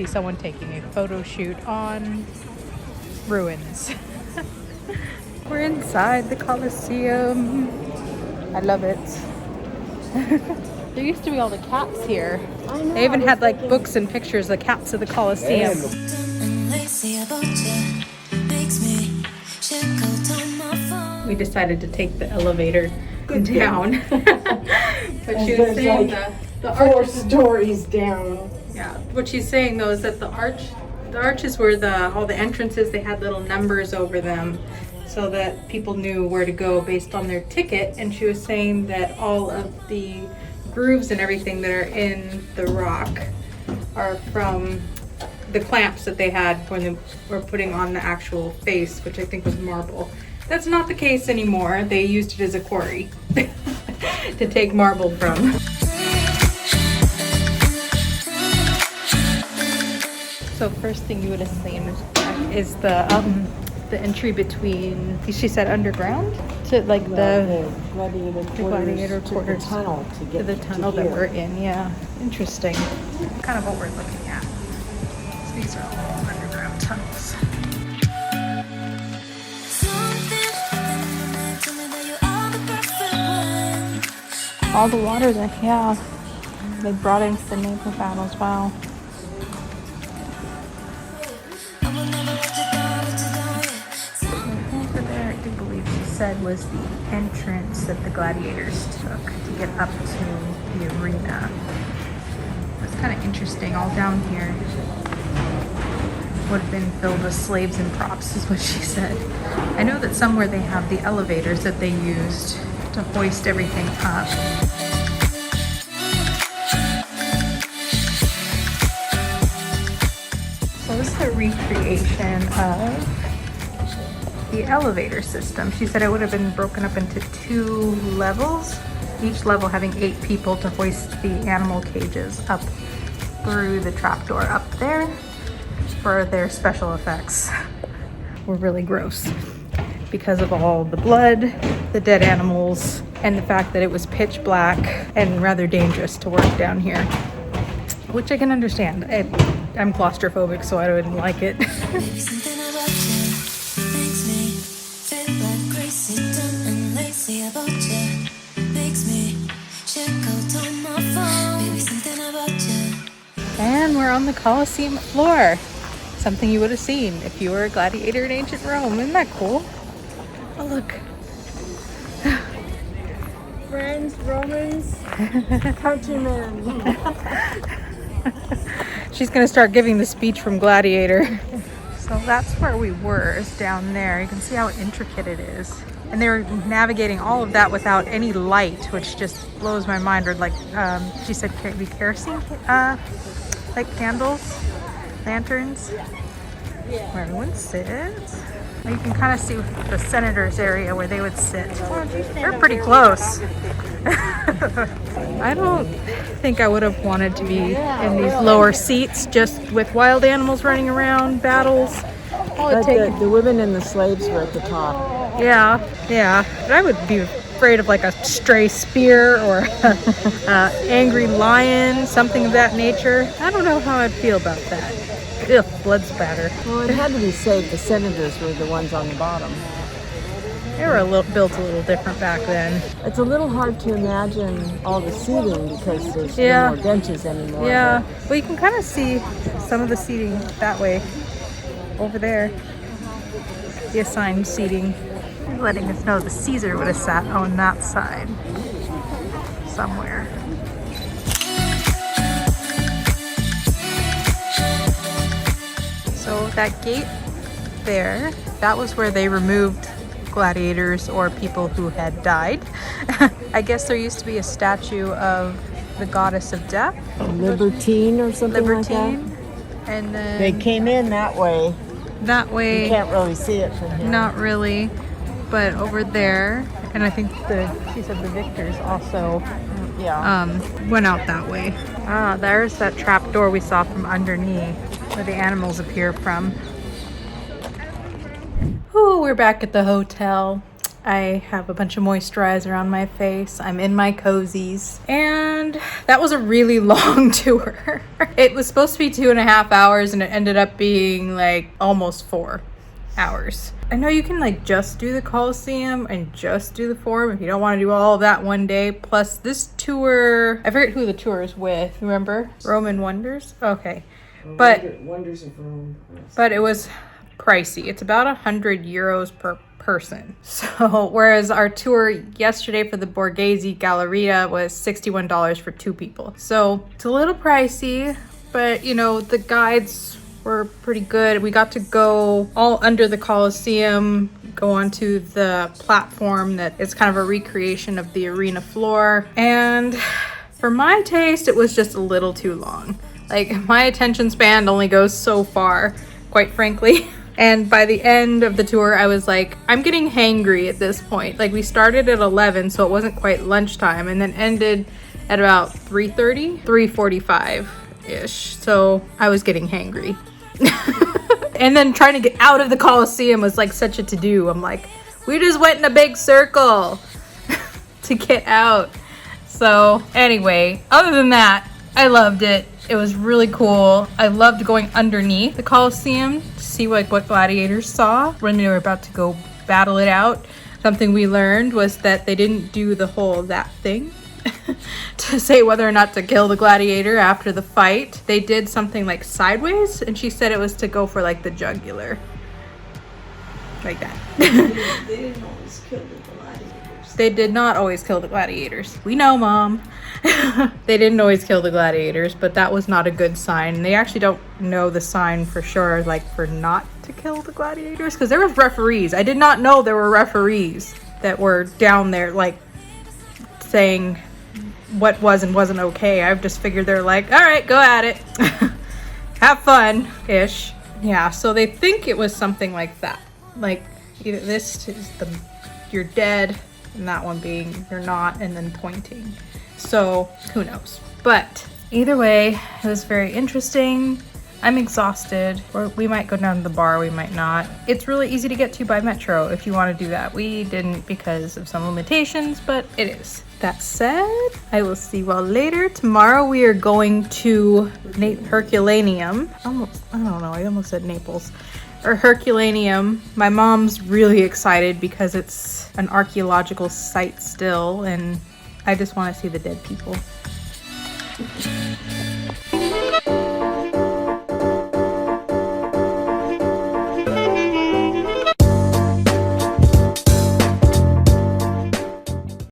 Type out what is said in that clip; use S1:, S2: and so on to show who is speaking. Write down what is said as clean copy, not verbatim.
S1: see someone taking a photo shoot on ruins. We're inside the Coliseum. I love it. There used to be all the cats here.
S2: I know,
S1: They even had like books and pictures of the cats of the Coliseum. We decided to take the elevator down. But she was saying
S2: like
S1: the
S2: 4 stories down.
S1: yeah, what she's saying though is that the arches were all the entrances, they had little numbers over them so that people knew where to go based on their ticket. And she was saying that all of the grooves and everything that are in the rock are from the clamps that they had when they were putting on the actual face, which I think was marble. That's not the case anymore. They used it as a quarry to take marble from. So first thing you would have seen is the entry between, she said underground, to like the gladiator quarters, to the tunnel that we're in. Yeah, interesting. Kind of what we're looking at. So these are all underground tunnels. All the water there, yeah. They brought in for naval battles. Wow. Over there, I do believe she said, was the entrance that the gladiators took to get up to the arena. That's kind of interesting. All down here would have been filled with slaves and props, is what she said. I know that somewhere they have the elevators that they used to hoist everything up. So this is a recreation of the elevator system. She said it would have been broken up into 2 levels, each level having 8 people to hoist the animal cages up through the trapdoor up there for their special effects. Were really gross because of all the blood, the dead animals, and the fact that it was pitch black and rather dangerous to work down here, which I can understand. I'm claustrophobic, so I wouldn't like it. And we're on the Colosseum floor. Something you would have seen if you were a gladiator in ancient Rome. Isn't that cool? Oh, look.
S2: Friends, Romans, countrymen.
S1: She's gonna start giving the speech from Gladiator. So that's where we were, is down there. You can see how intricate it is. And they were navigating all of that without any light, which just blows my mind. Or like, she said, maybe kerosene, like candles, lanterns, where everyone sits. You can kind of see the senators area where they would sit. They're pretty close. I don't think I would have wanted to be in these lower seats just with wild animals running around, battles.
S2: But the women and the slaves were at the top.
S1: Yeah. But I would be afraid of like a stray spear or an angry lion, something of that nature. I don't know how I'd feel about that. Ugh, blood spatter.
S2: Well, it had to be safe. The senators were the ones on the bottom.
S1: They were built a little different back then.
S2: It's a little hard to imagine all the seating because there's no more benches anymore.
S1: Yeah, well, you can kind of see some of the seating that way, over there. The assigned seating. Letting us know the Caesar would have sat on that side somewhere. So that gate there, that was where they removed gladiators or people who had died. I guess there used to be a statue of the goddess of death.
S2: Libertine or something like that.
S1: And then
S2: They came in that way.
S1: That way.
S2: You can't really see it from here.
S1: Not really, but over there, and I think she said the victors also went out that way. Ah, there's that trap door we saw from underneath where the animals appear from. Ooh, we're back at the hotel. I have a bunch of moisturizer on my face. I'm in my cozies. And that was a really long tour. It was supposed to be 2.5 hours and it ended up being like almost 4 hours. I know you can like just do the Coliseum and just do the Forum if you don't want to do all of that one day. Plus this tour, I forget who the tour is with, remember? Roman Wonders? Okay. But
S2: Wonders of Rome.
S1: But it was pricey. It's about 100 euros per person. So whereas our tour yesterday for the Borghese Galleria was $61 for 2 people. So it's a little pricey, but you know, the guides were pretty good. We got to go all under the Colosseum, go onto the platform that is kind of a recreation of the arena floor. And for my taste, it was just a little too long. Like, my attention span only goes so far, quite frankly. And by the end of the tour, I was like, I'm getting hangry at this point. Like, we started at 11, so it wasn't quite lunchtime, and then ended at about 3:30, 3:45-ish. So I was getting hangry. And then trying to get out of the Colosseum was like such a to-do. I'm like, we just went in a big circle to get out. So anyway, other than that, I loved it. It was really cool. I loved going underneath the Coliseum to see what gladiators saw when they were about to go battle it out. Something we learned was that they didn't do the whole that thing to say whether or not to kill the gladiator after the fight. They did something like sideways, and she said it was to go for like the jugular. Like that.
S2: They didn't always kill the gladiators.
S1: They did not always kill the gladiators. We know, Mom. They didn't always kill the gladiators, but that was not a good sign. They actually don't know the sign for sure, like for not to kill the gladiators, because there was referees. I did not know there were referees that were down there, like saying what was and wasn't okay. I've just figured they're like, all right, go at it. Have fun-ish. Yeah, so they think it was something like that. Like, either this is the you're dead, and that one being you're not, and then pointing. So, who knows? But either way, it was very interesting. I'm exhausted. Or we might go down to the bar, we might not. It's really easy to get to by metro if you want to do that. We didn't because of some limitations, but it is. That said, I will see you all later. Tomorrow we are going to Herculaneum. I almost said Naples. Or Herculaneum. My mom's really excited because it's an archaeological site still, and I just want to see the dead people.